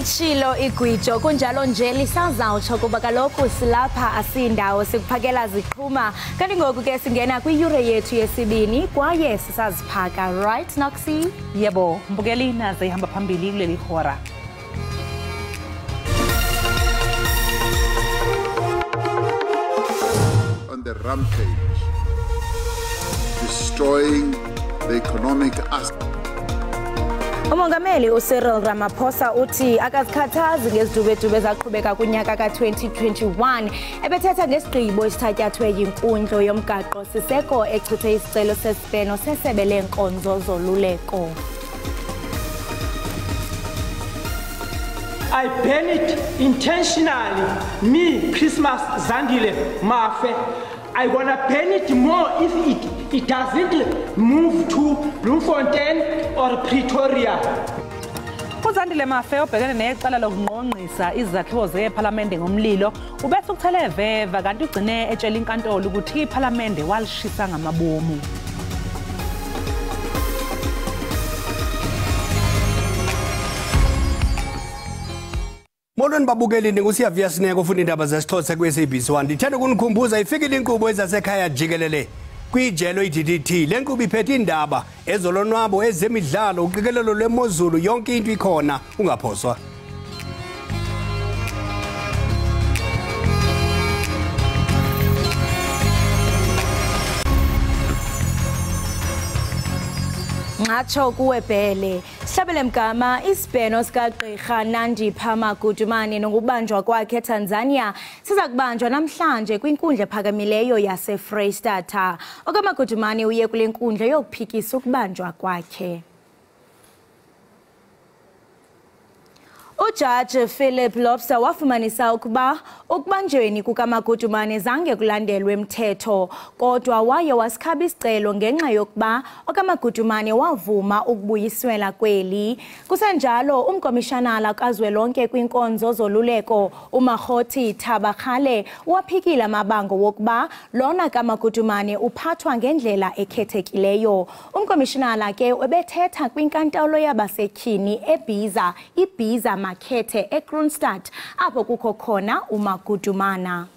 Litshilo igwijo kunjalo nje lisazawutsho kuba kaloku silapha asindawo sikuphakela ziqhuma kanti ngoku ke singena kwiyure yethu yesibini kwaye sisaziphaka right Noxie? Yebo, mbukeli naze ihamba phambili kuleli hora. On the rampage, destroying the economic aspect. Umongameli uCyril Ramaphosa uthi akazikhathazi ngezidubedube ezaqhubeka kunyaka ka-2021 ebethetha ngesigqibo esithatyathwe yinkundla yomgaqo siseko echithe isicelo sesibheno sesebe leenkonzo zoluleko. I ban it intentionally. Me, Christmas Zandile Mafe. I wanna ban it more if it doesn't move to Bloemfontein or Pretoria. Uzandile Mafe obhekene necala lokungqongqisa izakhiwo zePhalamende ngomlilo ubethe ukuthele veva kanti ugcine etshela inkantolo ukuthi iPhalamende walishisa ngamabomu. Molweni babukeli ngusiyavia Sineko ufuna indaba zesixhosa kwi-SABC 1 ndithanda ukunikhumbuza ifikile inkqubo ezasekhaya Jikelele kwijelo iDDT le nkqubo iphethe indaba ezolonwabo ezemidlalo uqikelelo lwemozulu yonke into ikhona ungaphoswa. Ngatsho kuwe Bhele sihlabele mgama isibheno sikagqirha Nandipha Magudumane nokubanjwa kwakhe eTanzania siza kubanjwa namhlanje kwinkundla ephakamileyo yaseFreystata. OkaMagudumane uye kule nkundla yokuphikisa ukubanjwa kwakhe. Ujaji Philip Lobster wafumanisa ukuba ukubanjweni kukaMagudumane zange kulandelwe umthetho kodwa waye wasikhaba isicelo ngenxa yokuba okaMagudumane wavuma ukubuyiswela kweli. Kusenjalo umkomishanala kazwelonke kwinkonzo zoluleko uMakhothi Thabakhale waphikile amabango wokuba lona kaMagudumane uphathwa ngendlela ekhethekileyo. Umkomishanala ke ubethetha kwinkantolo yabasetyhini eBhiza iBhiza Makhethe eKroonstad apho kukho khona uMagudumana.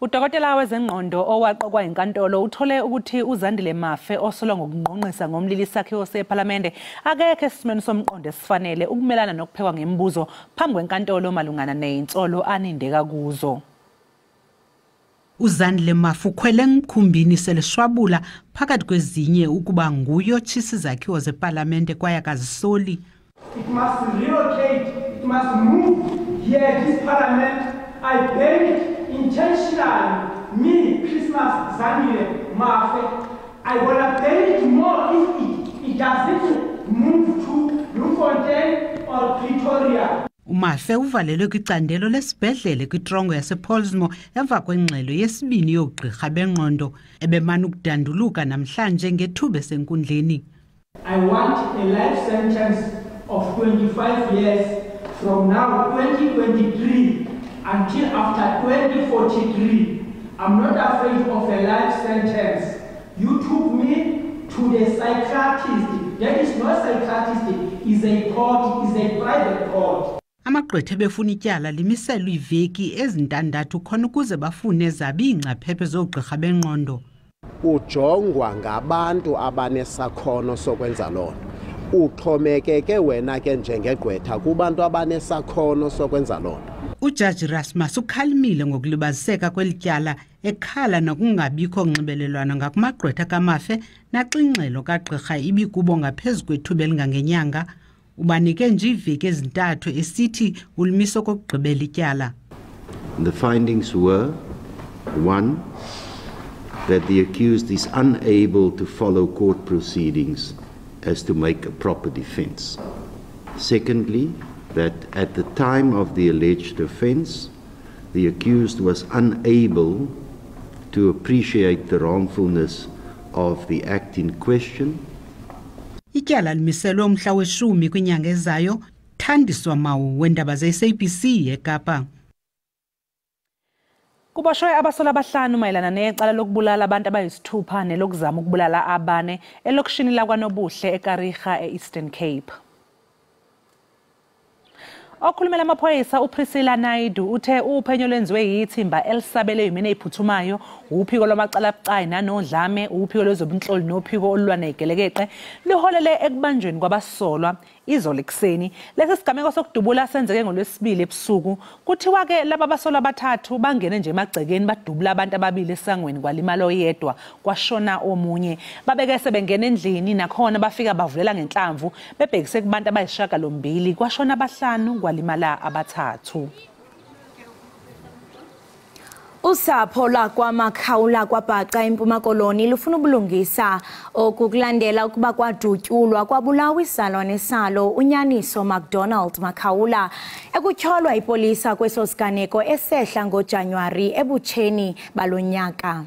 Udokotela wezengqondo owaqokwa inkantolo uthole ukuthi uZandile Mafe osolwa ngokungqongqisa ngomlilo isakhiwo sePhalamende akekho esimeni somqondo esifanele ukumelana nokuphekwa ngemibuzo phambi kwenkantolo malungana neintsolo anindeka kuzo. uZandile Mafe ukhwele ngikhumbini seleshwabula phakathi kwezinye ukuba nguye otshisa izakhiwo zePhalamende kwaye akazisoli. It must relocate, it must move here, this Parliament. I ban it intentionally. Me, Christmas Zandile Mafe. I wanna ban it more if it doesn't move to Bloemfontein or Pretoria. uMafe uvalelwe kwicandelo lesibhedlele kwitrongo yasePolsmo emva kwengxelo yesibini yogqirha bengqondo ebemana ukudanduluka namhlanje ngethuba esenkundleni. I want a life sentence of 25 years from now 2023 until after 2043. I'm not afraid of a life sentence. You took me to the psychiatrist. There is no psychiatrist, is a court, is a private court. Amagqwetha befuna ityala limiselwe iveki ezintandathu khona ukuze bafune zabi ingcaphephe zogqirha bengqondo. Ujongwa ngabantu abanesakhono sokwenza lona. Uxhomekeke wena ke njengegqwetha kubantu abanesakhono sokwenza lona. Ujaji Rasmus ukhalimile ngokulibaziseka kwelityala ekhala nokungabikho nxibelelwana ngakumagqwetha kaMafe naxingxelo kagqirha ibikubo ngaphezulu kwethuba elingangenyanga. Ubanike nje iveki ezintathu esithi ulimiso kokugqibela ityala. The findings were 1, that the accused is unable to follow court proceedings as to make a proper defense. Secondly, that at the time of the alleged offense, the accused was unable to appreciate the wrongfulness of the act in question. Ityala limiselwe umhla we-10 kwinyanga ezayo. Thandiswa Mawu wendaba ze-SABC eKapa. Kuboshwe abasola abahlanu mayelana necala lokubulala abantu abayisithupha nelokuzama ukubulala abane elokishini lakwaNobuhle eKarigha eEastern Cape. Okhulumela amaphoyisa uPriscilla Naidu uthe uphenyo lwenziwe yithimba elisabele imene ephuthumayo uphiko lwamacala abucayi nanodlame uphiko lwezobunhloli nophiko olulwa negelekeqe liholele ekubanjweni kwabasolwa izolo ekseni. Lesi sigameko sokudubula senzeke ngoLwesibili ebusuku. Kuthiwa ke laba basolwa abathathu bangene nje emagcekeni badubula abantu ababili esangweni kwalimala oyedwa kwashona omunye. Babeke sebengena endlini nakhona bafika bavulela ngenhlamvu bebhekise kubantu abayishagalombili kwashona abahlanu kwalimala abathathu. Usapho lakwaMakhawula kwaBhaca eMpuma Koloni lufuna ubulungisa okukulandela ukuba kwadutyulwa kwabulawa isalwane salo uNyaniso McDonald Makhawula ekutyholwa ipolisa kweso siganeko esehla ngoJanuwari ebutsheni balonyaka.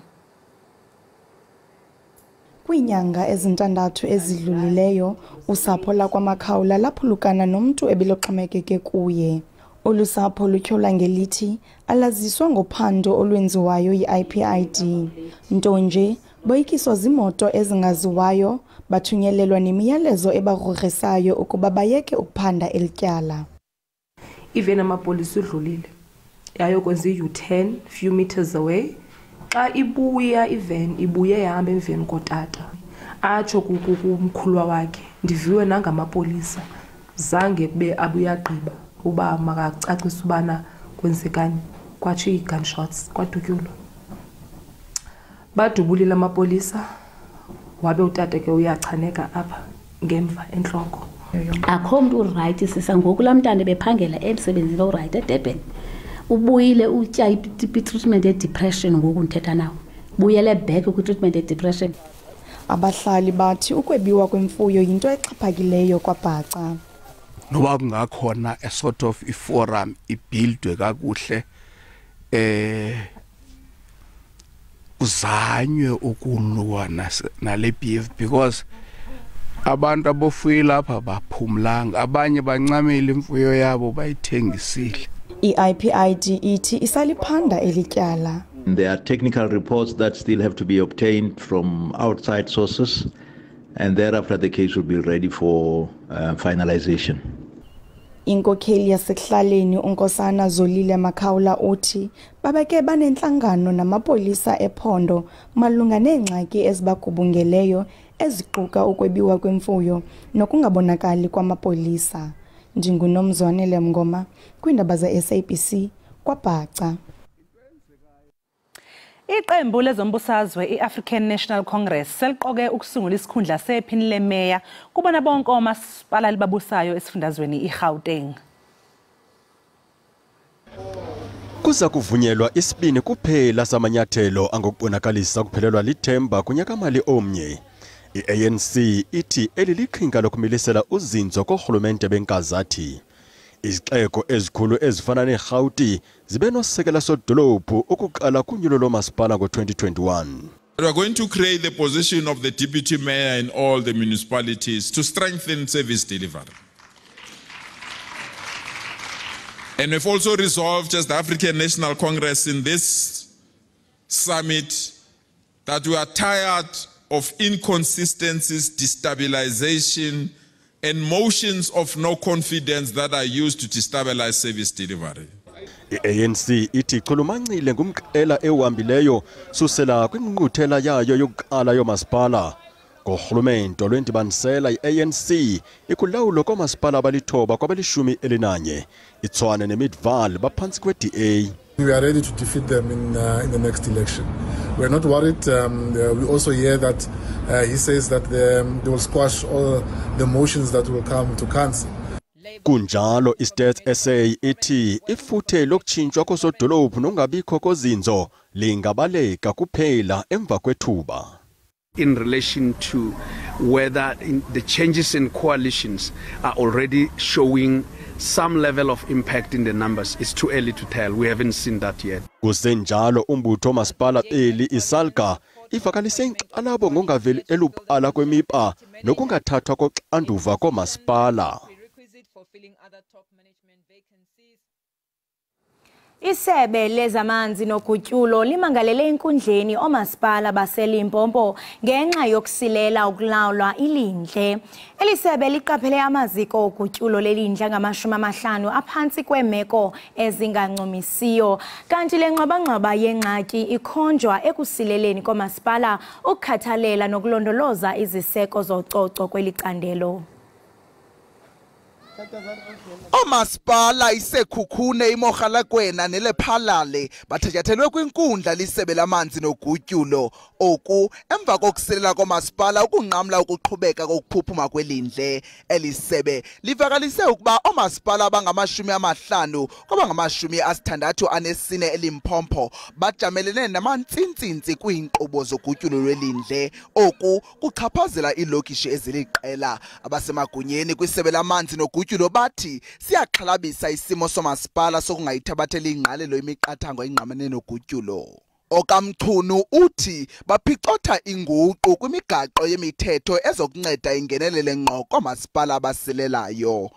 Kwinyanga ezintandathu ezidlulileyo usapho lakwaMakhawula laphulukana nomntu ebeloxhomekeke kuye. Olusapho lutyhola ngelithi alaziswa ngophando olwenziwayo yi-IPID. Nto nje boyikiswa zimoto ezingaziwayo bathunyelelwa nemiyalezo ebagrogrisayo ukuba bayeke ukuphanda elityala. Even amapolisa udlulile yayokwenza i-U10 few meters away. Xa ibuya ivan ibuye yahamba emveni kotata atsho kumkhulwa wakhe ndiviwe nangamapolisa zange kube abuyagqiba uba makacacisa ubana kwenzekani kwatsho ii-gunshots kwadutyulwa. Badubulile amapolisa wabe utata ke uyachaneka apha ngemva entloko. Akho mntu uright sisa ngoku laa mntana bephangela emsebenzini oright eDurban. Ubuyile utya i-treatment ye-depression ngoku ndithetha nawe. Buyele back kwi-treatment ye-depression. Abahlali bathi ukwebiwa kwemfuyo yinto exhaphakileyo kwaBhaca. Noba kungakhona a sort of i-forum ibuildwe kakuhle kuzanywe ukulwa nale beef because abantu abofuye lapha baphumlanga abanye bancamile imfuyo yabo bayithengisile. I-IPID ithi isaliphanda elityala. There are technical reports that still have to be obtained from outside sources, and thereafter the case will be ready for finalization. Inkokheli yasekuhlaleni uNkosana Zolile Makhawula uthi babeke banenhlangano namapolisa ephondo malunga neengxaki ezibagubungeleyo eziquka ukwebiwa kwemfuyo nokungabonakali kwamapolisa. Njingunomzwanele Mngoma kwiindaba ze-SABC kwaBhaca. Iqembu lezombusazwe i-African National Congress seliqoke ukusungula isikhundla sephini lemeya kubona bonke omasipala libabusayo esifundazweni iGauteng. Kuza kuvunyelwa isibini kuphela samanyathelo angokubonakalisa kuphelelwa lithemba kunyakamali omnye. I-ANC ithi eliliqhinga lokumilisela uzinzo kohulumente benkazathi. Izixeko ezikhulu ezifana neGauti zibe nosekela sodolophu ukuqala kunyulo lomasipala ngo-2021. We are going to create the position of the deputy mayor in all the municipalities to strengthen service delivery. And we've also resolved as the African National Congress in this summit that we are tired of inconsistencies, destabilization, and motions of no confidence that are used to destabilize service delivery. I-ANC ithi khulumancile ngumqela ehambileyo susela kwingquthela yayo yokuqala yomasipala. Ngohulumento lwendibanisela i-ANC ikulawulo komasipala abalithoba kwabalishumi elinanye. Itswane neMidvaal baphantsi kwe-DA. We are ready to defeat them in the next election. We are not worried. We also hear that he says that they will squash all the motions that will come to council. Kunjalo i-Stats SA ithi ifuthe lokutshintshwa kosodolophu nongabikho kozinzo lingabaleka kuphela emva kwethuba. In relation to whether the changes in coalitions are already showing some level of impact in the numbers, it's too early to tell. We haven't seen that yet. Kusenjalo umbutho masipala eli isalga ivakalise inkxalabo ngongaveli elupala kwemipa nokungathathwa koxanduva komasipala. Isebe lezamanzi nogutyulo limangalele enkundleni omasipala baseLimpopo ngenxa yokusilela ukulawulwa ilindle. Elisebe liqaphele amaziko ogutyulo lelindle ngama-50 aphantsi kweemeko ezingancumisiyo. Kanti le ngxwabangxwaba yengxaki ikhonjwa ekusileleni komasipala ukukhathalela nokulondoloza iziseko zococo kweli candelo. Omasipala isekhukhune imorhalakwena nelephalale bathatyathelwe kwinkundla lisebe lamanzi nogutyulo oku emva kokusilela komasipala ukunqamla ukuqhubeka kokuphuphuma kwelindle. Elisebe livakalise ukuba omasipala abangama-50 kwabangama-64 eLimpopo bajamelene namantsintsi kwiinkqubo zogutyulo lwelindle. Oku kuchaphazela iilokishi eziliqela. Abasemagunyeni kwisebe lamanzi nogutyulo bathi siyaxhalabisa isimo somasipala sokungayithabatheli ingqalelo imiqathango engqamene nogutyulo. Okamchunu uthi baphicotha inguqu kwimigaqo yemithetho ezokunceda ingenelele ngqo komasipala abasilelayo.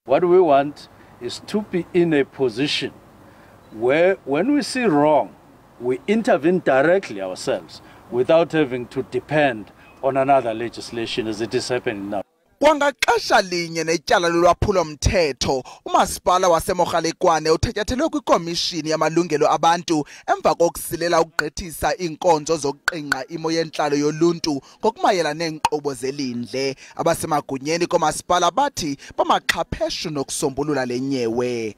What we want is to be in a position where when we see wrong, we intervene directly ourselves without having to depend on another legislation as it is happening now. Kwangaxesha linye netyala lolwaphulo mthetho umasipala wasemorhalekwane uthatyathelwe kwikomishini yamalungelo abantu emva kokusilela ukugqithisa iinkonzo zokuqingqa imo yentlalo yoluntu ngokumayela neenkqubo zelindle. Abasemagunyeni komasipala bathi bamaxhapheshu nokusombulula le nyewe.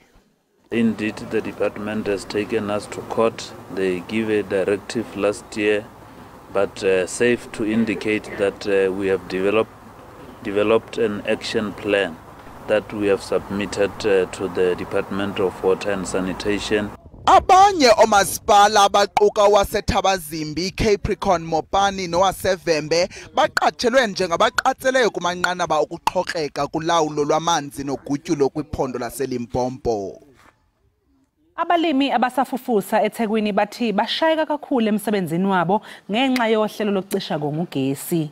Indeed, the department has taken us to court. They gave a directive last year, but safe to indicate that we have developed an action plan that we have submitted to the Department of Water and Sanitation. Abanye omasipala abaquka waseThabazimbi, Capricorn, Mopani nowasevembe baqatshelwe njengabaqatseleyo kumanqanaba okuxhokreka kulawulo lwamanzi nogutyulo kwiphondo laseLimpopo. Abalimi abasafufusa eThekwini bathi bashayeka kakhulu emsebenzini wabo ngenxa yohlelo lokucisha ngogesi.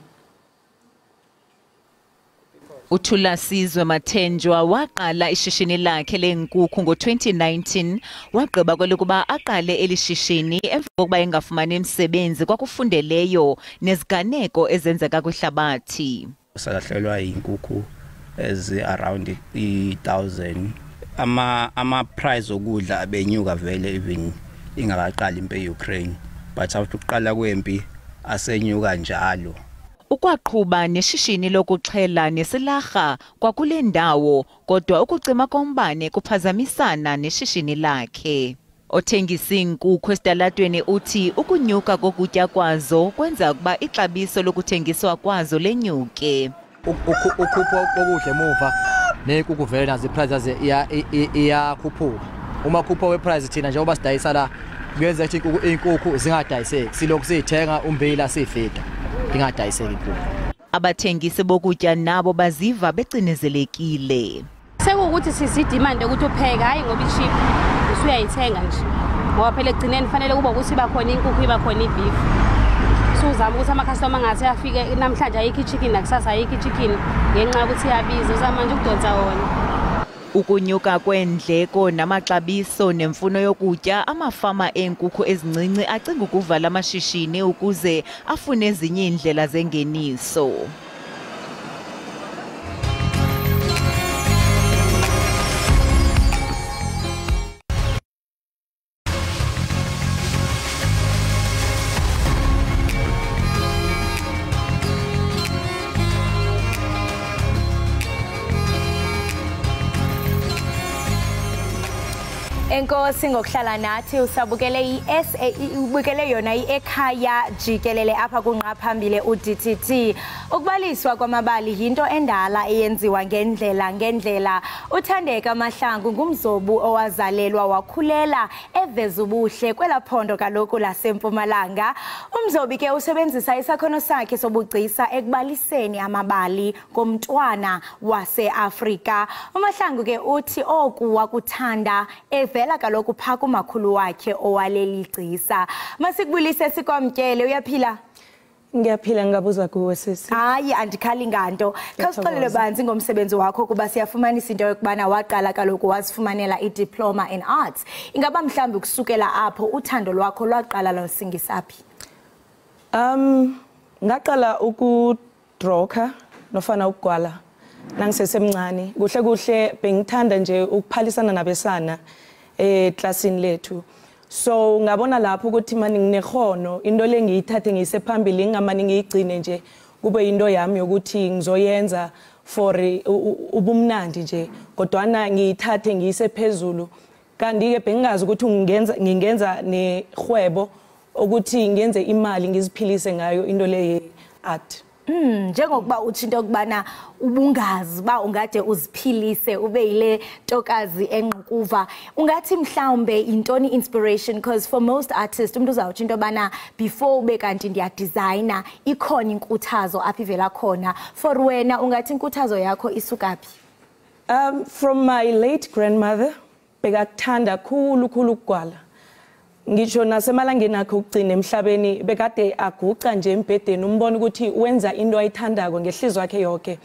uThulasizwe Mathenjwa waqala ishishini lakhe lenkukhu ngo-2019 wagqiba kwelokuba aqale elishishini emva kokuba engafumani imisebenzi kwakufundeleyo neziganeko ezenzeka kwihlabathi. Salahlelwa inkukhu around 1000 ama price okudla abenyuka vele even ingakaqali impi eUkraine but ukuqala kwempi asenyuka njalo. Ukwaqhuba neshishini lokuxhela nesilarha kwakule ndawo kodwa ukucima kombane kuphazamisana neshishini lakhe. Othengisa inkukhu esitalatweni uthi ukunyuka kokutya kwazo kwenza ukuba ixabiso lokuthengiswa kwazo lenyuke. Ukhupha kokudla emuva nenkukhu vele nazo iprice iyakhuphuka. Uma khupha weprice thina njengoba sidayisa la kuyenza ukuthi inkukhu zingadayiseki silokhu sithenga umbila sifida. Abathengisi bokutya nabo baziva becinezelekile. Sekukuthi sizidimande ukuthi upheka hayi ngoba icheap usuyayithenga nje. Ngoba phela egcineni fanele kuba ukuthi iba khona inkukhu iba khona ibeef. Suzama ukuthi ama-customer ngathi afike namhlanje ayikho ichicken nakusasa ayikho ichicken ngenxa yokuthi iyabiza uzama manje ukudonsa wona. Ukunyuka kwendleko namaxabiso nemfuno yokutya amafama enkukhu ezincinci acinga ukuvala amashishini ukuze afune ezinye indlela zengeniso. Enkosi ngokuhlala nathi usabukele ubukele yona Ekhaya Jikelele apha kunqa phambili uDTT. Ukubaliswa kwamabali yinto endala eyenziwa ngendlela. Uthandeka Mahlangu ngumzobu owazalelwa wakhulela eveza ubuhle kwelaphondo kaloku laseMpumalanga. Umzobi ke usebenzisa isakhono sakhe sobugcisa ekubaliseni amabali komntwana waseAfrika. uMahlangu ke uthi oku wakuthanda vela kaloku pha kumakhulu wakhe owaleli gcisa. Masikubulise sikwamkele uyaphila. Ngiyaphila ngabuza kuwe sisi. Hayi andikhali nganto. Khawusixolele banzi ngomsebenzi wakho kuba siyafumanisa into yokubana waqala kaloku wazifumanela idiploma in arts. Ingaba mhlambi ukusukela apho uthando lwakho lwaqala losingisaphi? Ngaqala ukudroka nofana ukugwala nangisesemncane. Kuhle kuhle bengithanda nje ukuphalisana nabesana classini lethu. So ngabona lapho ukuthi manje nginekhono into lengiyithathe ngiyise phambili ngamani ngiyigcine nje kube into yami yokuthi ngizoyenza for ubumnandi nje kodwa ngiyithathe ngiyise phezulu kanti ke bengazi ukuthi ngingenza nehwebo ukuthi ngenze imali ngiziphilise ngayo into le art. Njengokuba uthi into kubana ubungazi ba ungade uziphilise ube yile ntokazi enqkuva ungathi mhlawumbe intoni inspiration because for most artists umuntu uzawuthi into bana before ube kanti ndiya designer ikhona inkuthazo apha ivela khona for wena ungathi inkuthazo yakho isukaphi? From my late grandmother bekathanda khulu ukugwala. Ngisho nasemalangeni akhe ukugcina emhlabeni bekade aguqa nje embedeni umbona ukuthi wenza into ayithandako ngehlizwe yakhe yonke.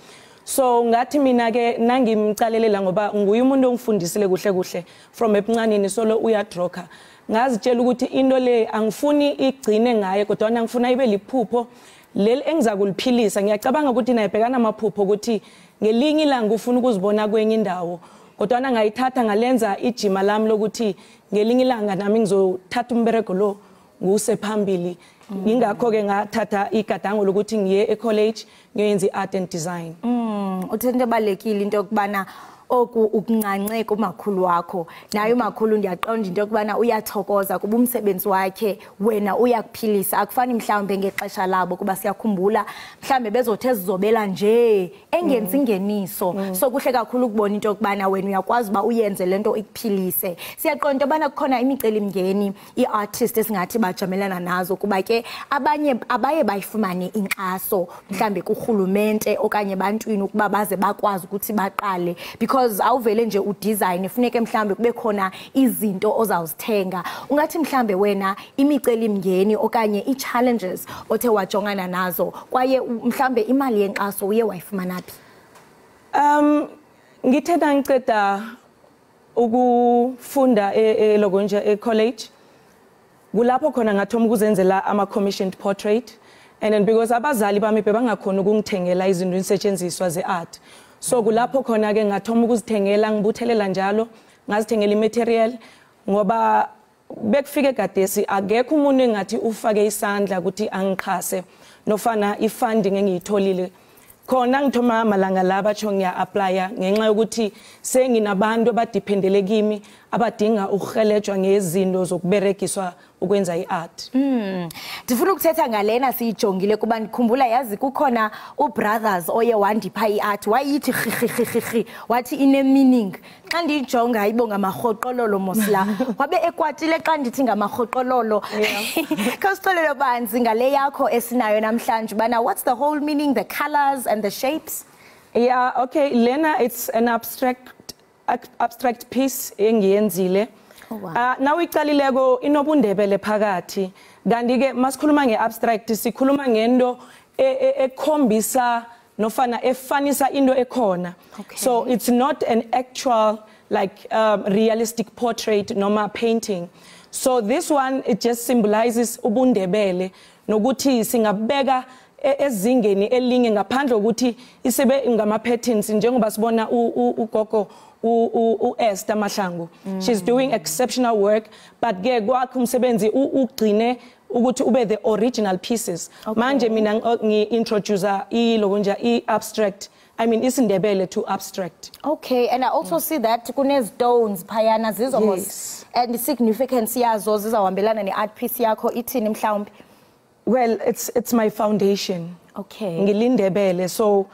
So ngathi mina ke nangimcalelela ngoba nguye umuntu ongifundisile kuhle from ebuncaneni solo uyadroka. Ngazitshela ukuthi into le angifuni igcine ngaye kodwa ngifuna ibe liphupho leli engizakuliphilisa. Ngiyacabanga ukuthi nayibhekana amaphupho ukuthi ngelinye ilanga ufuna ukuzibona kwenye indawo. Kodwa ngayithatha ngalenza ijima lami lokuthi ngelinye ilanga nami ngizothatha umberego lo nguse phambili. Ingakho ke ngathatha igadango lokuthi ngiye ecollege ngiyenza iart and design. Uthente balekile into yokubana oku ukunqanqe kumakhulu wakho nayo makhulu ndiyaqonda into yokubana uyathokoza kuba umsebenzi wakhe wena uyakuphilisa akufani mhlawumbe ngexesha labo kuba siyakhumbula mhlawumbe bezothi ezizobela nje engenzi ingeniso. So kuhle kakhulu ukubona into yokubana wena uyakwazi ba uyenze lento ikuphilise. Siyaqonda into yobana kukhona imicelimngeni iartist esingathi bajamelana nazo kuba ke abanye abaye bayifumane inkxaso mhlawumbe kurhulumente okanye bantwini ukuba baze bakwazi ukuthi baqale because awuvele nje udesign ifuneke mhlambe kube khona izinto ozawuzithenga. Ungathi mhlambe wena imicelimngeni okanye i-challenges othe wajongana nazo kwaye mhlambe imali yenxaso uye wayifumana phi? Ngithe ngiceda ukufunda elokonja ecollege kulapho khona ngathoma ukuzenzela ama-commissioned portrait and then because abazali bami bebangakhona ukungithengela izinto insetshenziswa ze-art. So kulapho khona ke ngathoma ukuzithengela ngibuthelela njalo ngazithengela imaterial ngoba bekufike gadesi akekho umuntu engathi ufake isandla ukuthi angiqhase nofana ifunding engiyitholile khona ngithoma amalanga laba tsho ngiya applya ngenxa yokuthi senginabantu abadependele kimi abadinga ukuhelejwa ngezinto zokuberegiswa ukwenza iart. Ndifuna ukuthetha ngalena siyijongile kuba ndikhumbula yazi kukhona ubrothers oye wandipha iart wayithi khikhikhikhi wathi ine meaning xa ndijonga ayibonga amarhoqololo mosla wabe ekwatile xa ndithi ngamarhoqololo. Khawusixolele banzi ngale yakho esinayo namhlanje bana what's the whole meaning, the colors and the shapes? Yeah, okay, lena it's an abstract piece engiyenzile. Nawe icalileko inobundebele phakathi kanti ke masikhuluma ngeabstract sikhuluma ngento ekhombisa nofana efanisa into ekhona. So it's not an actual like realistic portrait noma painting. So this one it just symbolizes ubundebele nokuthi singabeka ezingeni elinye ngaphandle ukuthi isebe ngama patterns njengoba sibona ugogo Esther Mahlangu. She's doing exceptional work but ke kwakho umsebenzi ugcine ukuthi ube the original pieces. Manje mina ngi-introduce ilokonja i-abstract. I mean isindebele to abstract. Okay, and I also see that kune stones phayana zizomos and the significance yazo zizawambelana ne-art piece yakho ithini mhlawumbe? Well, it's my foundation. Okay. Ngilindebele so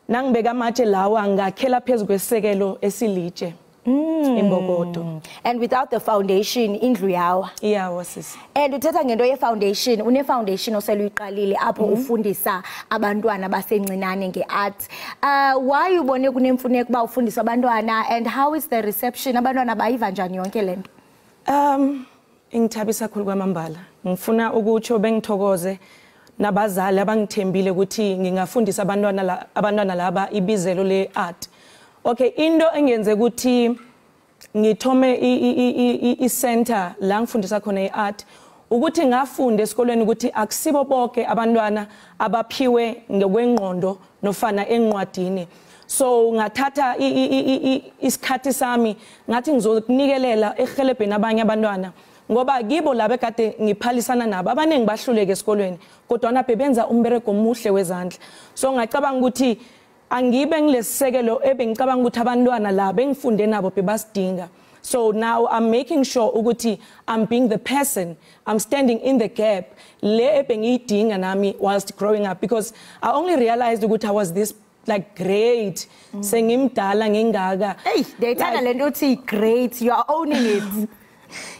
nangibeka amatshe lawa ngakhela phezulu kwesekelo esilitshe. Imbokodo. And without the foundation indlu yawa. Yeah, wasisi. And uthetha ngento ye foundation, une foundation oseluyiqalile apho ufundisa abantwana basencinane ngeart. Why ubone kunemfuneko ba ufundisa abantwana and how is the reception? Abantwana bayiva njani yonke lento? Ingithabisa kakhulu kwamambala. Ngifuna ukutsho bengithokoze nabazali abangithembile ukuthi ngingafundisa abantwana laba ibizelo le art. Okay, into engenze ukuthi ngithome i-center la ngifundisa khona i-art ukuthi ngafunde esikolweni ukuthi akusibo bonke abantwana abaphiwe ngokwengqondo nofana enqwadini. So ngathatha isikhathi sami ngathi ngizokunikelela ehelebheni abanye abantwana ngoba kibo laba ekade ngiphalisana nabo abaningi bahluleke esikolweni kodwa nabenza umbereko omuhle wezandla. So ngacabanga ukuthi angibe ngilesisekelo ebengicabanga ukuthi abantwana laba engifunde nabo bebasidinga. So now I'm making sure ukuthi I'm being the person, I'm standing in the gap le ebengiyidinga nami whilst growing up, because I only realized ukuthi I was this like great sengimdala ngingaka. Hey, they tell lento uthi great, you are owning it.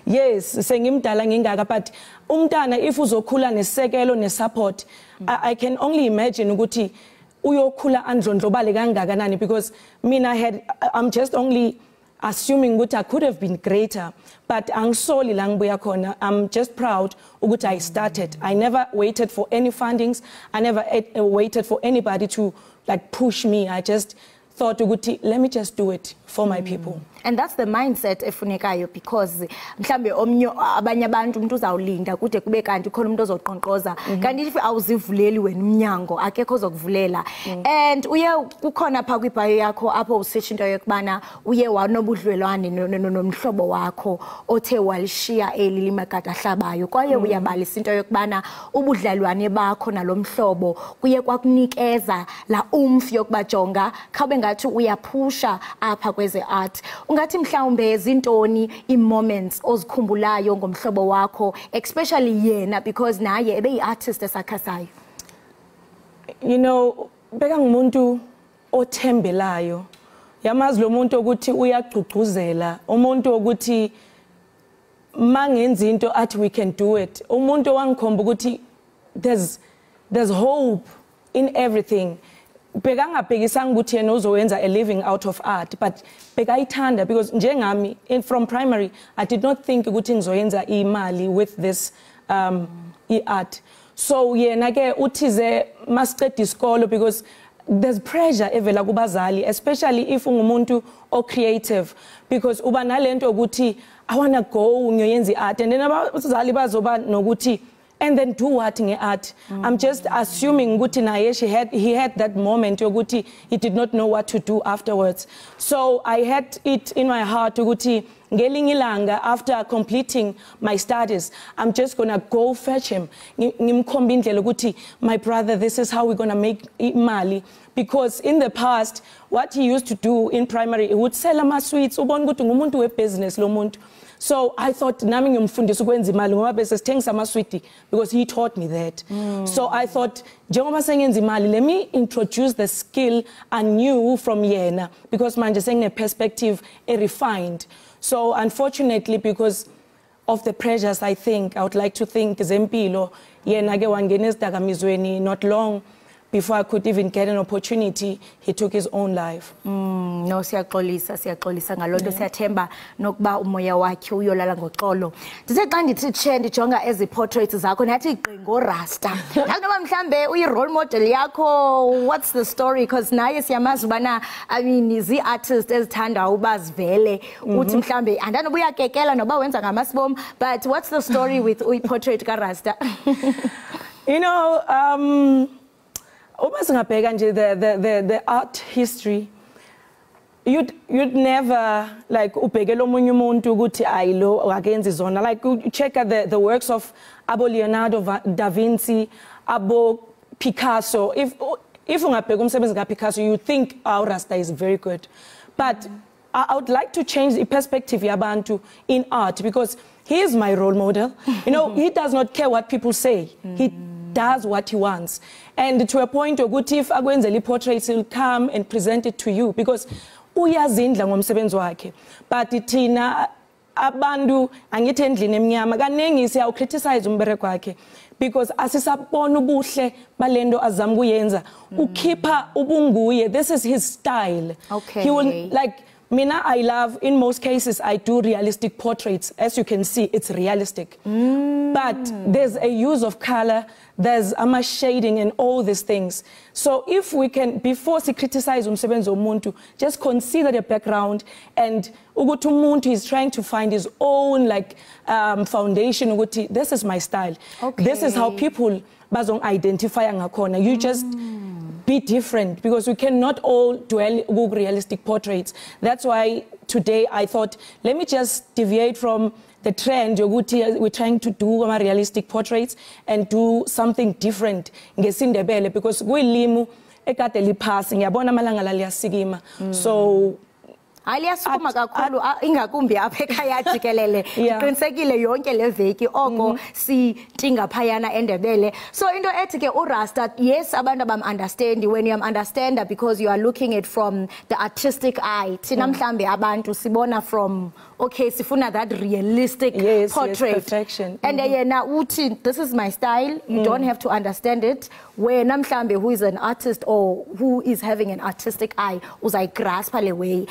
Yes, sengimdala ngingaka, but umntana if uzokhula nesekelo nesupport, I can only imagine ukuthi uyokhula andlondlobale kangakanani, because I'm just only assuming ukuthi I could have been greater, but angisoli la ngibuya khona. I'm just proud ukuthi I started. I never waited for any fundings. I never waited for anybody to like push me. I just thought ukuthi let me just do it for my people. And that's the mindset efunekayo, because mhlambe omnye abanye abantu umuntu uzawulinda kude kube kanti khona umuntu ozoqonqoza kanti if awuzivuleli wena umnyango akekho ozokuvulela. And uye kukhona pha kwibhayo yakho apho usisho into yokubana uye wanobudlelwane nomhlobo wakho othe walishiya eli limagada ahlabayo, kwaye uyabalisa into yokubana ubudlelwane bakho nalomhlobo kuye kwakunikeza la umfi yokubajonga khabe ngathi uyaphusha apha kweze art. Ungathi mhlawumbe ezintoni i-moments ozikhumbulayo ngomhlobo wakho, especially yena because naye ebe yi-artist esakhasayo? You know, beka ngumuntu othembelayo. Yamazi lo muntu ukuthi uyagqugquzela, umuntu ukuthi mangenza into athi we can do it. Umuntu wangikhomba ukuthi there's hope in everything. Bekangabhekisanga ukuthi yena uzowenza a living out of art, but bekayithanda, because njengami from primary I did not think ukuthi ngizoyenza imali with this art. So yena ke uthize masiqeda isikolo, because there's pressure evela kubazali, especially if ungumuntu o creative, because uba nalento ukuthi I want to go ngiyoyenza art, and then abazali bazoba nokuthi and then do what in art. I'm just assuming ukuthi naye he had that moment yokuthi he did not know what to do afterwards. So I had it in my heart ukuthi ngelinye ilanga after completing my studies I'm just going to go fetch him ngimkhomba indlela ukuthi my brother, this is how we're going to make imali, because in the past what he used to do in primary, he would sell ama-sweets. Ubona ukuthi ngumuntu we-business lo muntu. So I thought nami ngimfundisa ukwenza imali ngoba bese sithengisa ama-sweet, because he taught me that. So I thought njengoba sengenza imali, let me introduce the skill I knew from yena, because manje sengine perspective refined. So unfortunately, because of the pressures, I would like to think zempilo yena ke wangena ezidakamizweni not long before I could even get an opportunity, he took his own life. No, siyaxolisa ngalonto, siyathemba nokuba umoya wakhe uyolala ngoxolo. Ndithi xa ndithi che ndijonga ezi portraits zakho nathi igqingo rasta. Nanoba mhlambe uyi role model yakho, what's the story? Because naye siyamazi ubana I mean izi artists ezithanda uba zivele uthi mhlambe andanoba uyakekela noba wenza ngamasibom, but what's the story with portrait ka Rasta? You know, the art history, you'd never like ubhekela omunye umuntu ukuthi ayilo akenzi zona, like you check out the works of abo Leonardo da Vinci, abo Picasso. If ungabheka umsebenzi ka Picasso, you think our Rasta is very good, but I would like to change the perspective yabantu in art, because he is my role model. You know, he does not care what people say. He does what he wants, and to a point ukuthi if akwenzela portraits, he'll come and present it to you, because uyazindla ngomsebenzi wakhe. But thina abantu angithi endlini emnyama kaningi siya criticize umbereko wakhe, because asisabona ubuhle balendo azama kuyenza, ukhipha ubunguye. This is his style. Okay. He will like Mina, I love, in most cases, I do realistic portraits. As you can see, it's realistic. But there's a use of color, there's shading and all these things. So if we can, before we criticize umsebenzi womuntu, just consider the background, and ukuthi umuntu is trying to find his own foundation. Ukuthi, this is my style. Okay. This is how people bazong identify ngakhona. You just be different, because we cannot all dwell with realistic portraits. That's why today I thought, let me just deviate from the trend. We're trying to do realistic portraits and do something different ngesindebele, because kuyilimu ekade liphasi ngiyabona amalanga la liyasikima. So Aliyasukuma kakhulu ingakumbi apha ekhaya Jikelele. Iqinisekile yonke le veki oko sitinga phayana endebele. So into ethi ke uRasta, yes, abantu understand when you understand that, because you are looking at from the artistic eye. Thina mhlambe abantu sibona from, okay, sifuna that realistic portrait. Yes, perfection. And yena uthi, this is my style. You don't have to understand it. Where namhlambe who is an artist or who is having an artistic eye uzay grasp le way.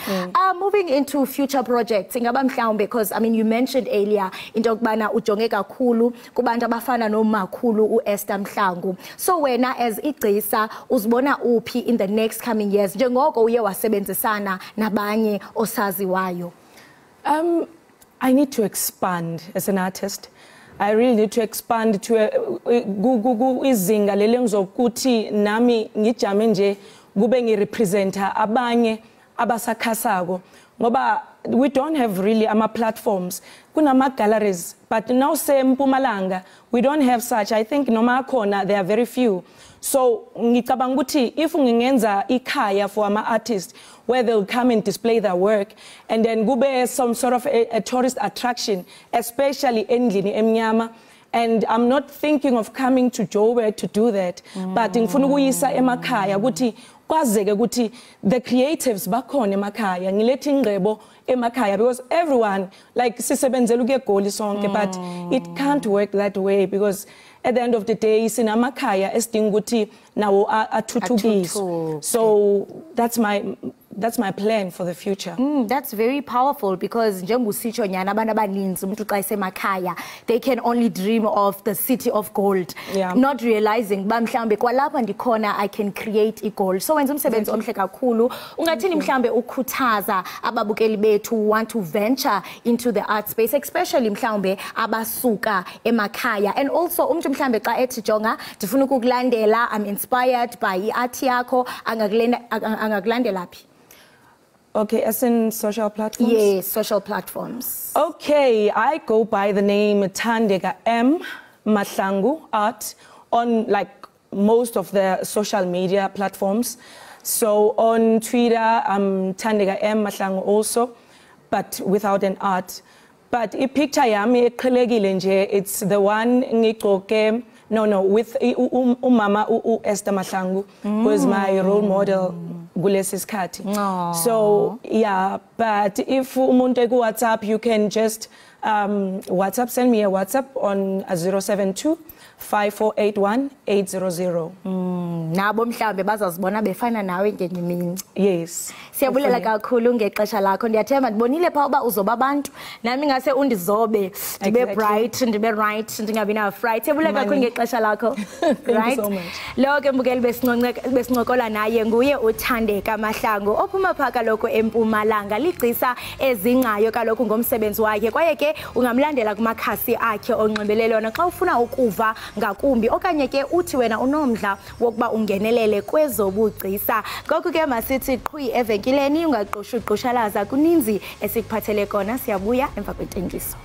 Moving into future projects, ingaba mhlawumbe, because I mean you mentioned earlier into yokubana ujonge kakhulu kubantu abafana nomakhulu uEsther Mhlangu. So wena as igcisa uzibona uphi in the next coming years njengoko uye wasebenzisana nabanye osaziwayo? I need to expand as an artist. I really need to expand to izinga lele ngizokuthi nami ngijame nje kube ngirepresenta abanye abasakhasako, ngoba we don't have really platforms. Kunama galleries, but now Mpumalanga we don't have such. I think noma khona there are very few. So ngicabanga ukuthi if ngingenza Ekhaya for ama artists where they'll come and display their work, and then kube some sort of a tourist attraction, especially endlini emnyama. And I'm not thinking of coming to Joburg to do that, but ngifuna ukuyisa emakhaya ukuthi kwazeke ukuthi the creatives bakhona emakhaya, ngilethe ingqebo emakhaya, because everyone sisebenzela ukegoli sonke, but it can't work that way, because at the end of the day sinamakhaya esidinga ukuthi nawo athuthukiswe. So that's my plan for the future. That's very powerful, because njengusitsho nyana abantu abaninzi umuntu xa isemakhaya they can only dream of the city of gold, not realizing ba mhlambe kwalapha ndikhona I can create igold. So wenza umsebenzi omhle kakhulu. Ungathini mhlambe ukhuthaza ababukeli bethu want to venture into the art space, especially mhlambe abasuka emakhaya, and also umuntu mhlambe xa ethi jonga ndifuna ukukulandela, I'm inspired by iart yakho, angakulandela phi? Okay, as in social platforms? Yes, social platforms. Okay, I go by the name Thandeka M. Mahlangu Art on most of the social media platforms. So on Twitter, I'm Thandeka M. Mahlangu also, but without an art. But I picture yami eqhelekile nje, it's the one ngigqoke with umama Esther Mahlangu, who is my role model. So yeah, but if umuntu ku WhatsApp, you can just WhatsApp, send me a WhatsApp on 072 5481 800. Nabo mhlambe bazazibona befana nawe ngenye imini. Yes. Siyabulela kakhulu ngexesha lakho. Ndiyathemba ndibonile pha uba uzoba abantu nami ngase undizobe ndibe bright ndibe right ndingabi na fright. Siyabulela kakhulu ngexesha lakho. Right? So much. Lo ke mbukeli besincokola naye nguye uThandeka Mahlangu ophuma phaka lokho eMpumalanga, ligcisa ezingcayo kalokho ngomsebenzi wakhe, kwaye ke ungamlandela kumakhasi akhe onxibelelwano xa ufuna ukuva ngakumbi, okanye ke uthi wena unomdla wokuba ungenelele kwezobugcisa. Ngoko ke masithi qhwi evenkileni ungaqushuqhushalaza, kuninzi esikuphathele kona. Siyabuya emva kwentengiso.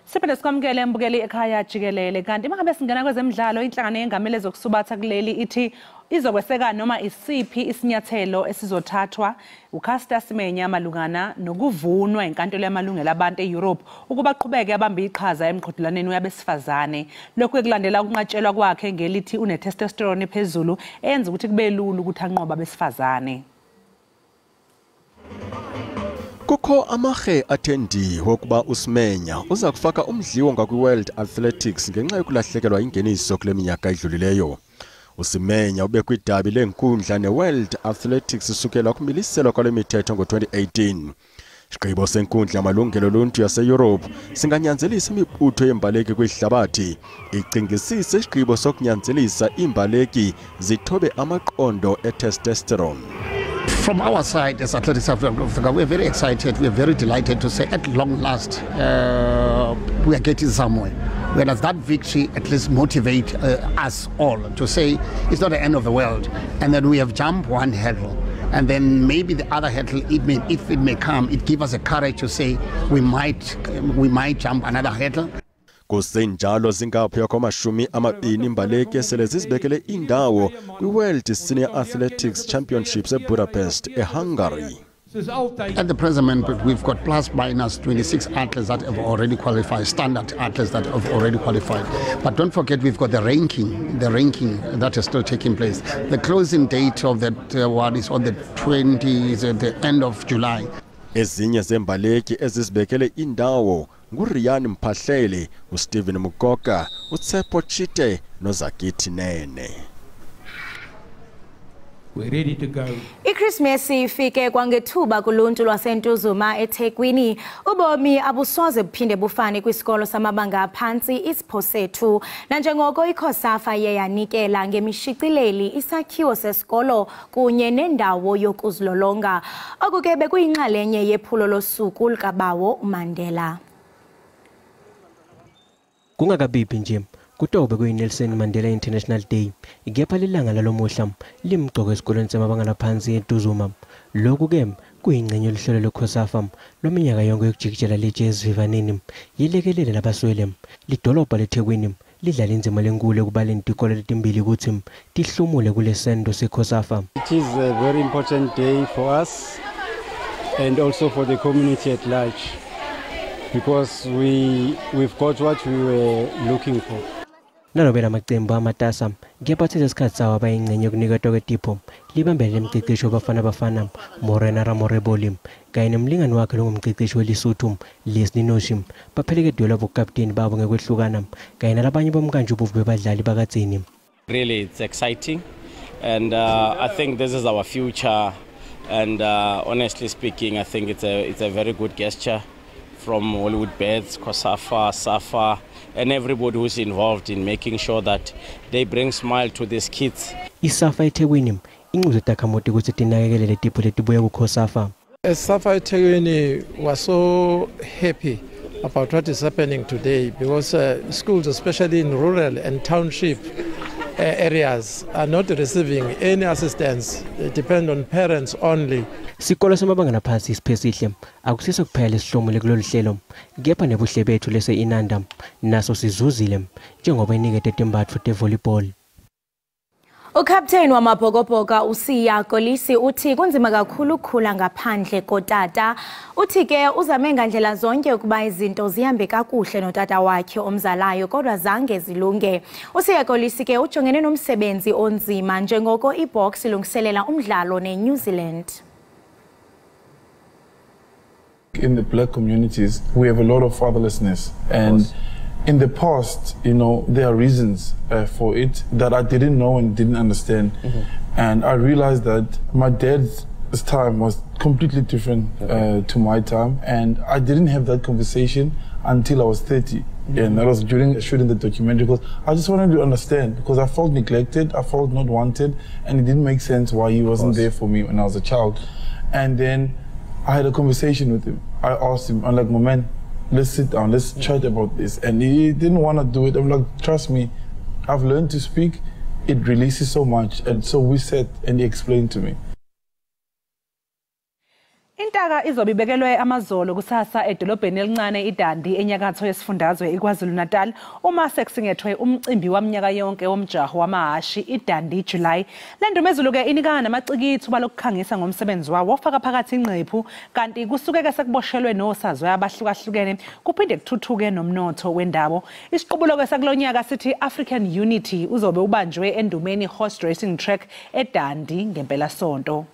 Siphinde sikwamukele mbukeli Ekhaya Jikelele. Kanti mangabe singena kwezemidlalo, inhlangano yengamele zokusubatha kuleli ithi izokweseka noma isiphi isinyathelo esizothathwa uCaster Semenya malungana nokuvunwa inkantolo yamalungelo abantu eEurope ukuba aqhubeke abambe iqhaza emqhudelaneni wabesifazane. Lokho ekulandela ukunqatshelwa kwakhe ngelithi une testosterone ephezulu enza ukuthi kube lula ukuthi anqoba abesifazane. kukho amahe athendiwe ukuba uSimenya uza kufaka umdliwo ngakwi-World Athletics ngenxa yokulahlekelwa ingeniso kule minyaka edlulileyo. uSimenya ube kwidabi lenkundla ne-World Athletics sukela kumiliselwa kwale mithetho ngo-2018. Isigqibo senkundla yamalungelo oluntu yase-Europe singanyanzelisa imibutho yembaleki kwihlabathi icingisise isigqibo sokunyanzelisa iimbaleki zithobe amaqondo e-testosterone. From our side, as Athletics South Africa, we're very excited, we're very delighted to say at long last we are getting somewhere. Whereas that victory at least motivate us all to say it's not the end of the world, and then we have jumped one hurdle. And then maybe the other hurdle, if it may come, it gives us a courage to say we might jump another hurdle. Kusenjalo zingaphi kwamashumi amabini imbaleki esele zizibekele indawo kwi-World Senior Athletics Championships eBudapest, eHungary. At the present moment, we've got plus minus 26 athletes that have already qualified, standard athletes that have already qualified. But don't forget, we've got the ranking that is still taking place. The closing date of that one is on the 20th, at the end of July. Ezinye zembaleki ezizibekele indawo nguRian Mphahlele, uSteven Mukoka, uTsepo Chite noZakithi Nene. We're ready to go. iChristmas ifike kwangethuba kuluntu lwaseNtuzuma eThekwini. Ubomi abusoze buphinde bufane kwisikolo samabanga aphansi iSiphosethu. Nanjengoko iCOSAFA yanikela ngemishicileli isakhiwo sesikolo kunye nendawo yokuzilolonga. Oku ke bekuyinxalenye yephulo losuku likaBawo Mandela. Kungakabiphi nje kutobe kuyi-Nelson Mandela International Day, igepha lilanga lalomuhla limgqoko esikolweni samabanga laphansi eNtuzuma. Lokhu ke kuyingcenye oluhlelo lweCOSAFA lwaminyaka yonke yokujikijela le-jazz vivaneni yilekelele nabaswele. Lidolobha leThekwini lidlala inzima lenkulu ekubaleni tikolo letimbili ukuthi tihlumule kule sendo seCOSAFA. It is a very important day for us and also for the community at large, because we've got what we were looking for. Nalobela amaqembu amatasa ngiyaphathisa isikhathi sawo abayingcenye yokuniketwa kwetipho libambele imicicisho bafana Morena Ramoreboli kanye nemlingani wakhe longumcicisho weLesotho Lesninoshi bapheleke duela bokapteni babo ngekwehlukana kanye nalabanye bomkanjubuvu bebadlali bakadzini. Really, it's exciting, and I think this is our future, and honestly speaking, I think it's a very good gesture from Hollywood Beds, COSAFA, SAFA, and everybody who's involved in making sure that they bring smile to these kids. ISAFA eThekwini inquzo takhamoto ukuthi tinakekelele tipho letibuya kuCOSAFA. SAFA eThekwini was so happy about what is happening today, because schools, especially in rural and township areas, are not receiving any assistance. They depend on parents only. Sikolo samabanga laphansi isiphesihle akusiso kuphela isihlomule kulolu hlelo, kepha nebuhle bethu lese inanda naso sizuzile njengoba inikete tembatho tevolleyball. Ukapteni wamabhokoboka uSiya Kolisi uthi kunzima kakhulu ukukhula ngaphandle kotata. Uthi ke uzame ngandlela zonke ukuba izinto zihambe kakuhle notata wakhe omzalayo kodwa zange zilunge. uSiya Kolisi ke ujongene nomsebenzi onzima njengoko iBox ilungiselela umdlalo neNew Zealand. In the black communities, we have a lot of fatherlessness, and in the past, you know, there are reasons for it that I didn't know and didn't understand. And I realized that my dad's time was completely different to my time, and I didn't have that conversation until I was 30. And that was during shooting the documentary, because I just wanted to understand, because I felt neglected, I felt not wanted, and it didn't make sense why he wasn't there for me when I was a child. And then I had a conversation with him. I asked him, I'm like, my man, let's sit down, let's chat about this. And he didn't want to do it. I'm like, trust me, I've learned to speak. It releases so much. And so we sat and he explained to me. Intaka izobibekelwe amazolo kusasa edolobheni elincane iDandi enyakatho yesifundazwe iKwaZulu-Natal uma sekusingethwe umcimbi waminyaka yonke womjaho wamahashi iDandi July. Le ndumezulu ke inikana namacikithu balokukhangisa ngomsebenzi wawo ofaka phakathi ingqephu kanti kusuke sekuboshelwe nosazwe abahlukahlukene kuphinde kuthuthuke nomnotho wendawo. Isiqubulo ke sakulonyaka sithi African Unity uzobe ubanjwe endumeni horse racing track eDandi ngempela sonto.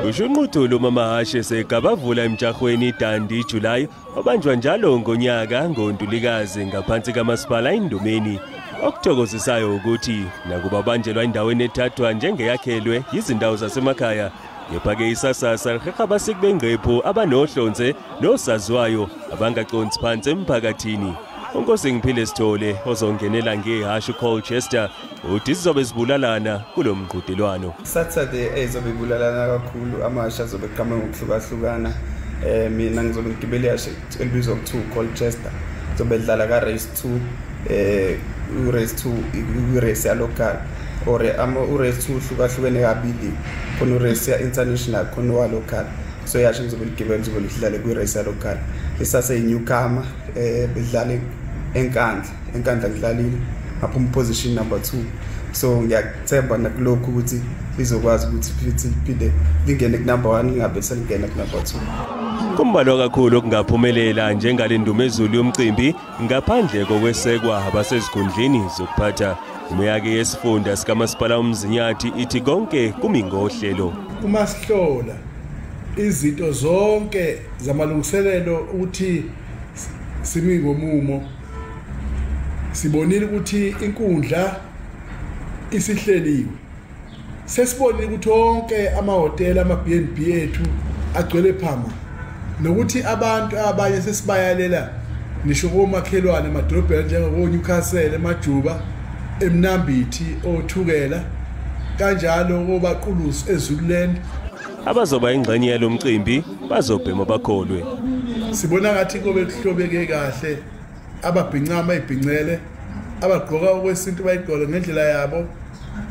ushunqudulu mamahashe segabavula emjahweni Dandi July obanjwa njalo ngonyaka ngoNtulikazi ngaphansi kamasipala eNdumeni. Okuthokozisayo ukuthi nakuba banjelwa endaweni ethathwa njengeyakhelwe izindawo zasemakhaya kepha-ke isasasa liheha abasiki bengqephu abanohlonze nosaziwayo abangaconsi phansi emphakathini. Unkosi Ngiphile Sithole ozongenela ngehashu Colchester uthi sizobe zibulalana kulo mqhudelwano. Saturday ezobe bulalana kakhulu amasha azobe qhamuka ngokuhlukahlukana. Mina ngizobe ngigibele ihashu elibizwa kuthiwa Colchester. Zobe dlala ka race 2 race 2 race ya local or race 2 hlukahlukene kabili khona race ya international khona wa local. So yasho ngizobe ngigibele ngizobe lidlale ku race ya local. Isase newcomer bedlale enkandla ngidlalile ngaphuma position number 2. So ngiyathemba nakulokho ukuthi bizokwazi ukuthi futhi phinde lingene ku number 1 lingabe selingena ku number 2. Kumbalwa kakhulu okungaphumelela njengalendumezulu yomcimbi ngaphandle kokwesekwa abasezigundleni zokuphatha. Imeyake yesifunda sikamasipala uMzinyathi ithi konke kumingohlelo. Uma sihlola izinto zonke zamalungiselelo ukuthi simi ngomumo sibonile ukuthi inkundla isihleliwe. Sesibonile ukuthi onke amahotela ama-B&B ethu agcwele phama nokuthi abantu abanye sesibayalela nisho komakhelwane emadolobheni njengoko-Newcastle, eMajuba, eMnambithi, oThukela kanjalo kobaqulusi eZululand. Abazoba ingxenye yalo mcimbi bazobhema bakholwe. Sibona ngathi kobe kuhlobeke kahle ababhincama ibhincele abagqoka okwesintu bayigqoke ngendlela yabo.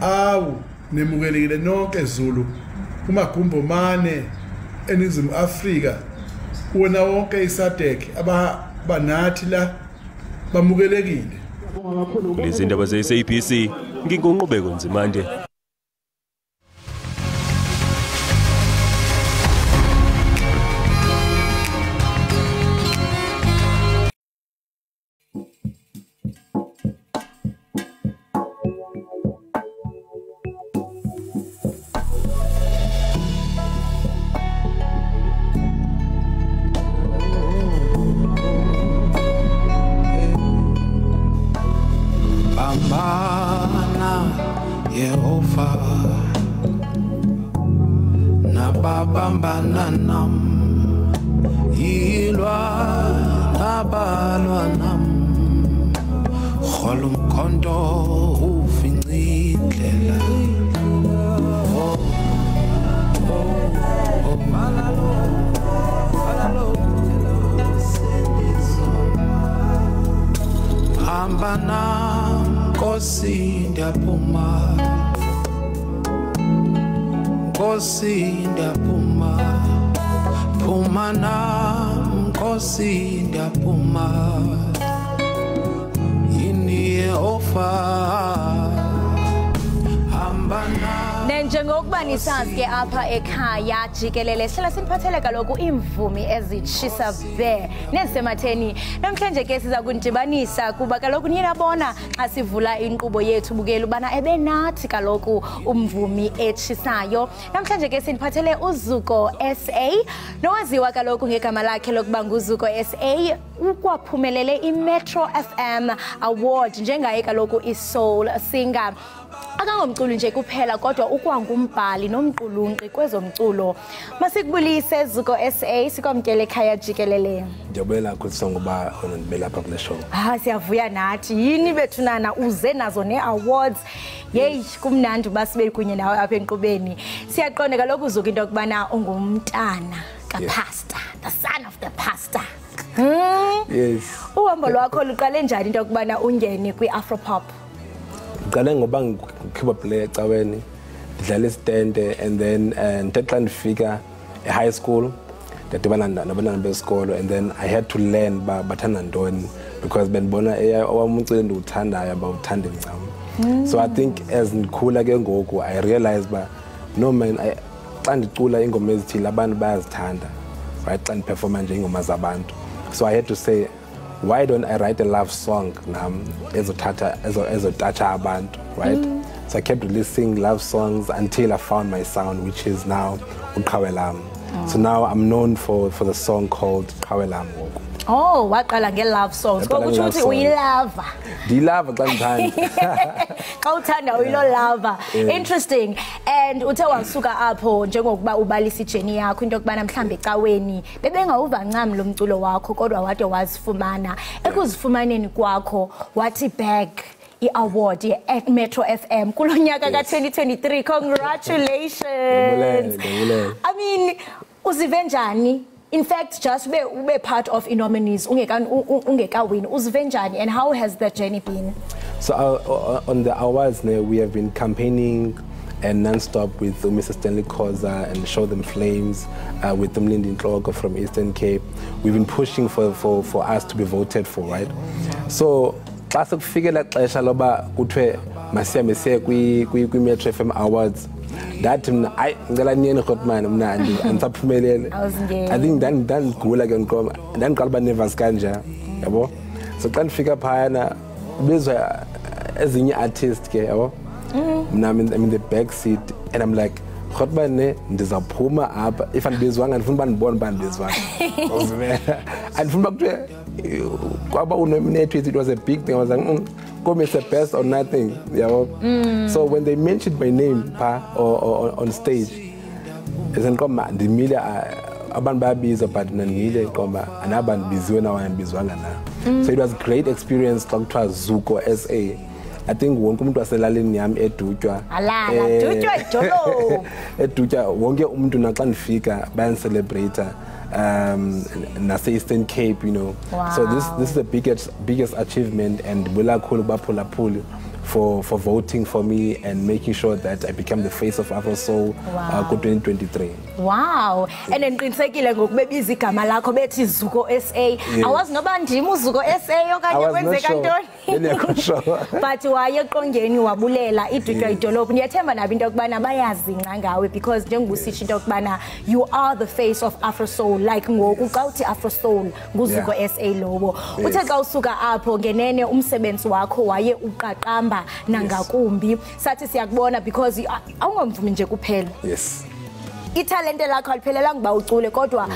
Awu nemukelekile nonke Zulu umagumbomane eNingizimu Afrika wona wonke isadek abanathi la bamukelekile. Izindaba ze-SABC ngingunqubeko Nzimande. Yehova nababambana nam yilwa nabalwa nam kholo umkhonto ufincindlela hamba nam Nkosi ndiyaphuma Nkosi ndiyaphuma phuma nam Nkosi ndiyaphuma yini Yehova hamba nam. Njengokuba nisazi ke apha ekhaya Jikelele sihlala siniphathele kaloku imvumi ezitshisa be nezisematheni. Namhlanje ke siza kundibanisa kuba kaloku niyabona xa sivula inkqubo yethu bukela ubana ebenathi kaloku umvumi etshisayo. Namhlanje ke siniphathele uZuko SA nowaziwa kaloku ngegama lakhe lokuba nguZuko SA ukwaphumelele iMetro FM Award njengaye kaloku iSoul Singer. Akangomculi nje kuphela kodwa ukwangumbhali nomqulunqi kwezomculo. Masikubulise Zuko SA sikwamkele Ekhaya Jikelele. Ndiyabulela kakhulu ngoba unondibela apha kule show. Siyavuya nathi. Yini bethunana uze nazo ne-awards. Yeyi kumnandi uba sibe kunye nawe apha enkqubeni. Siyaqonda kaloku Zuko into yokubana ungumntana kapastor, the son of the pastor. Yes. Uhambo lwakho luqale njani into yokubana ungene kwi-Afropop? Ngicale ngoba ngikhipha play ecaweni ngidlala isitente and then ntetha ndifika e-high school ndadibana nabantwana besikolo and then I had to learn bathanda ntoni because benibona owamumculi ndiwuthandayo abawuthandi ncam. So I think as ndikhula ke ngoku I realized no man xa ndicula ingoma ezithile abantu bayazithanda right xa ndiperforma nje ingoma zabantu. So I had to say why don't I write a love song nam ezothatha ezotoucha abantu right. So I kept releasing love songs until I found my sound, which is now Ekhaya lam. So now I'm known for the song called Ekhaya lam. Oh, waqala nge-love songs. Kokuthi uthi uyilava. Ndiyilava xa ndithanda. Xa uthanda uyilolava. Interesting. And uthe wasuka apho njengokuba ubalisa ijeni yakho into yokubana mhlambe ecaweni bebengawuva ncam lo mculo wakho kodwa wade wazifumana. Ekuzifumaneni kwakho wathi back i-award ye-Metro FM kulo nyaka ka-2023. Congratulations. I mean, uzive njani? In fact, just be part of nominees, ungekawini, uzive njani, and how has the journey been? So on the awards, we have been campaigning and non-stop with Mr. Stanley Khoza and Show Them Flames, with Mlindi Ntloko from Eastern Cape. We've been pushing for us to be voted for, right? So, xa sekufikelela xesha loba kuthiwe masihambe siye kwi-Metro FM Awards, that I andisaphumelele. I think ndandigula ke nqoma ndandiqala uba nervous kanje yabo. So xa ndifika phayana bizwa ezinye artists ke yabo. Mna I'm in the back seat and I'm like khotbane ndizaphuma apha if andibizwanga ndifuna uba ndibone uba ndibizwanga. Andifuna uba kuthiwe kwaba unominate, it was a big thing. I was like come is the best or nothing, So when they mentioned my name on stage, isn't come the media abantu babiza but nanile koma anabantu biziwe na wayambizwanga na. So it was a great experience xa kuthiwa Zuko SA. I think wonke umuntu waselaleni yami edutywa. Edutywa idolo. Edutywa wonke umuntu naxa ndifika bayancelebrate. Nase Eastern Cape, Wow. So this is the biggest achievement, and wila khulu baphulaphuli for voting for me and making sure that I become the face of Afro Soul ku 2023. Wow. And enqinisekile ngokubebiza igama lakho bethi Zuko SA. Awazi noba ndim uZuko SA okanye kwenzeka ntoni. But wayeqongeni wabulela idutywa idolophu. Ndiyathemba nabo into yokubana bayazingca ngawe because njengobusitsho into yokubana you are the face of Afro Soul, like ngoku xa uthi Afro Soul nguZuko SA lobo. Uthe xa usuka apho ngenene umsebenzi wakho waye uqaqamba nangakumbi. Sathi siyakubona because awungomvumi nje kuphela. Yes. Italente lakho aliphelelanga ba ucule kodwa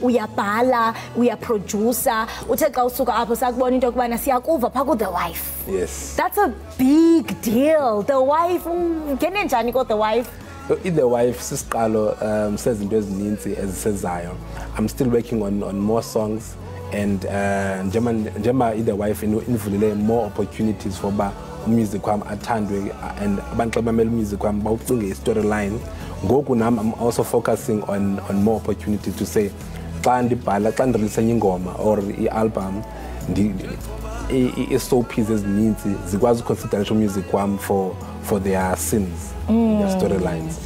uyabhala, uyaproducer. Uthe xa usuka apho sakubona into yokubana siyakuva pha ku The Wife. Yes. That's a big deal. The Wife, ngene njani ko The Wife? The Wife sisiqalo sezinto ezininzi ezisezayo. I'm still working on more songs, and njema The Wife invulile more opportunities for ba music kwam athandwe and abantu abamela music kwam bawucinge storyline. Ngoku nam I'm also focusing on more opportunities to say xa ndibhala xa ndirelease ingoma or i-album i-SOPs ezininzi zikwazi uconsideration music kwam for their scenes, their storylines.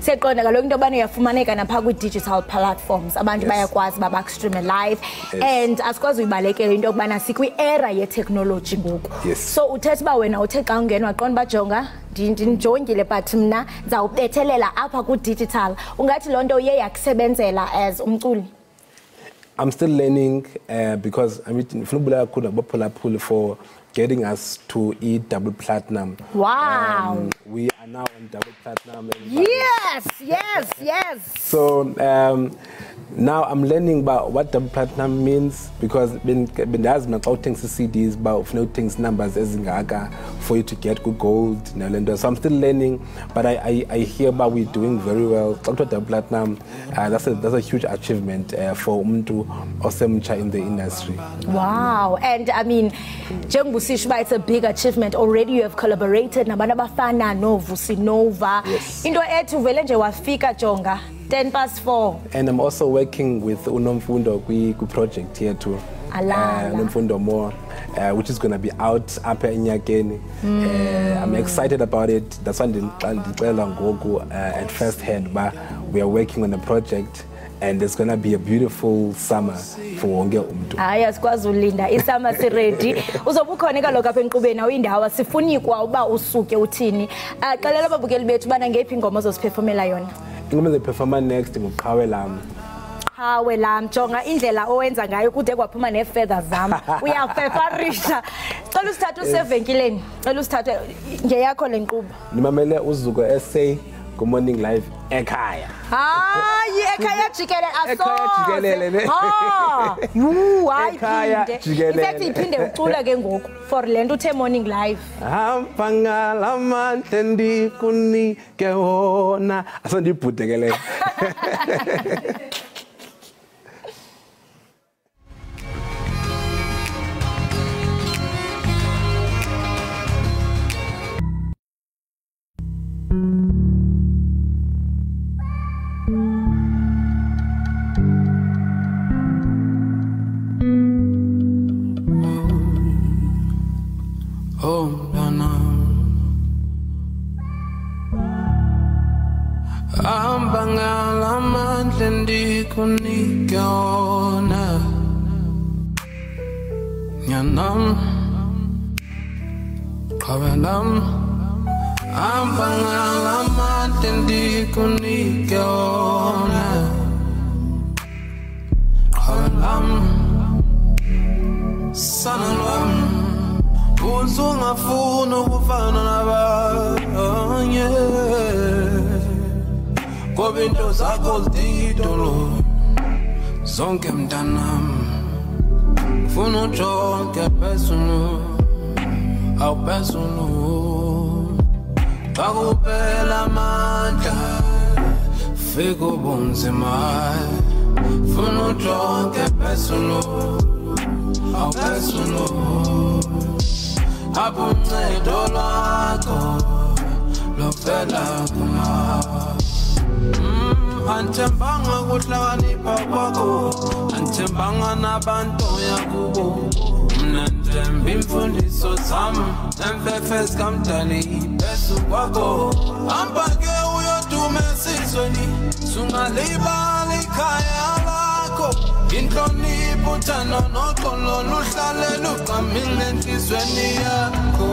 Seqonda kaloku into yobana uyafumaneka napha kwi-digital platforms abantu bayakwazi uba bakustreame live, and asikwazi uyibalekela into yokubana sikwi-era ye-technology ngoku. So uthetha uba wena uthe xa ungena waqonda bajonga ndinjongile but mna ndizawubethelela apha ku-digital. Ungathi loo nto uye yakusebenzela as umculi? I'm still learning because for getting us to double platinum. Wow. We are now on double platinum. Yes. So now I'm learning about what double platinum means, because bendazi mina xa uthengisa CDs ba ufuna uthengisa numbers ezingaka for you to get good gold. So I'm still learning, but I hear about we're doing very well. Double platinum, that's a huge achievement for umuntu osemtsha in the industry. Wow. And I mean, Jengusishba, it's a big achievement. Already you have collaborated nabantu abafana no Vusi Nova. Into ethu vele nje wafika jonga 4:10. And I'm also working with unomfundo kwi project here too. Unomfundo more, which is going to be out up enyakeni. I'm excited about it. That's why ndicela ngoku at first hand ba we are working on a project, and it's going to be a beautiful summer for wonke umuntu. Hayi asikwazi ulinda isummer si ready. Uzobukhona kaloku apha enkqubeni awindawo sifunikwa uba usuke uthini. Xelela ababukeli bethu bana ngephi ingoma ozosiperformela yona. Ingoma eziperforma next nguqhawe lami. Hawe lam jonga indlela owenza ngayo kude kwaphuma neefeather zam. Uyafefarisha. Ngicela usithathe usevenkileni. Ngicela usithathe ngeyakho lenkqubo. Nimamele uzuko SA Good Morning Live Ekhaya. Hayi Ekhaya Jikelele aso. Ekhaya Jikelele ne. Ha. Hayi Ekhaya Jikelele. In fact iphinde ucula ke ngoku for lento uthe Morning Live. Hambangala mandle ndikunike wona. Asandibhudekele. Oh, Nana. Ambangala mandle ndikunike wona. Nyanam. Qabalam. Ambangala mandle ndikunike wona. Qabalam. Sanalwam. Uzungafuna ukufana nabanye ngoba into zakho zididolo zonke mntanam ufuna ujonge phezulu awuphezulu bakupela amandla fika ubunzima ufuna ujonge phezulu awuphezulu Abuncedo lwakho lovela kuma Anthembanga kuhlakanipha kwakho Anthembanga nabantu yakubo Mna nthemba imfundiso zami Nemfefe zikamdali besu kwakho Hamba ke uyodume esizweni Sungalibali ikhaya lakho Inhlonipho uthando noxolo luhlale luqamile enhlizweni yakho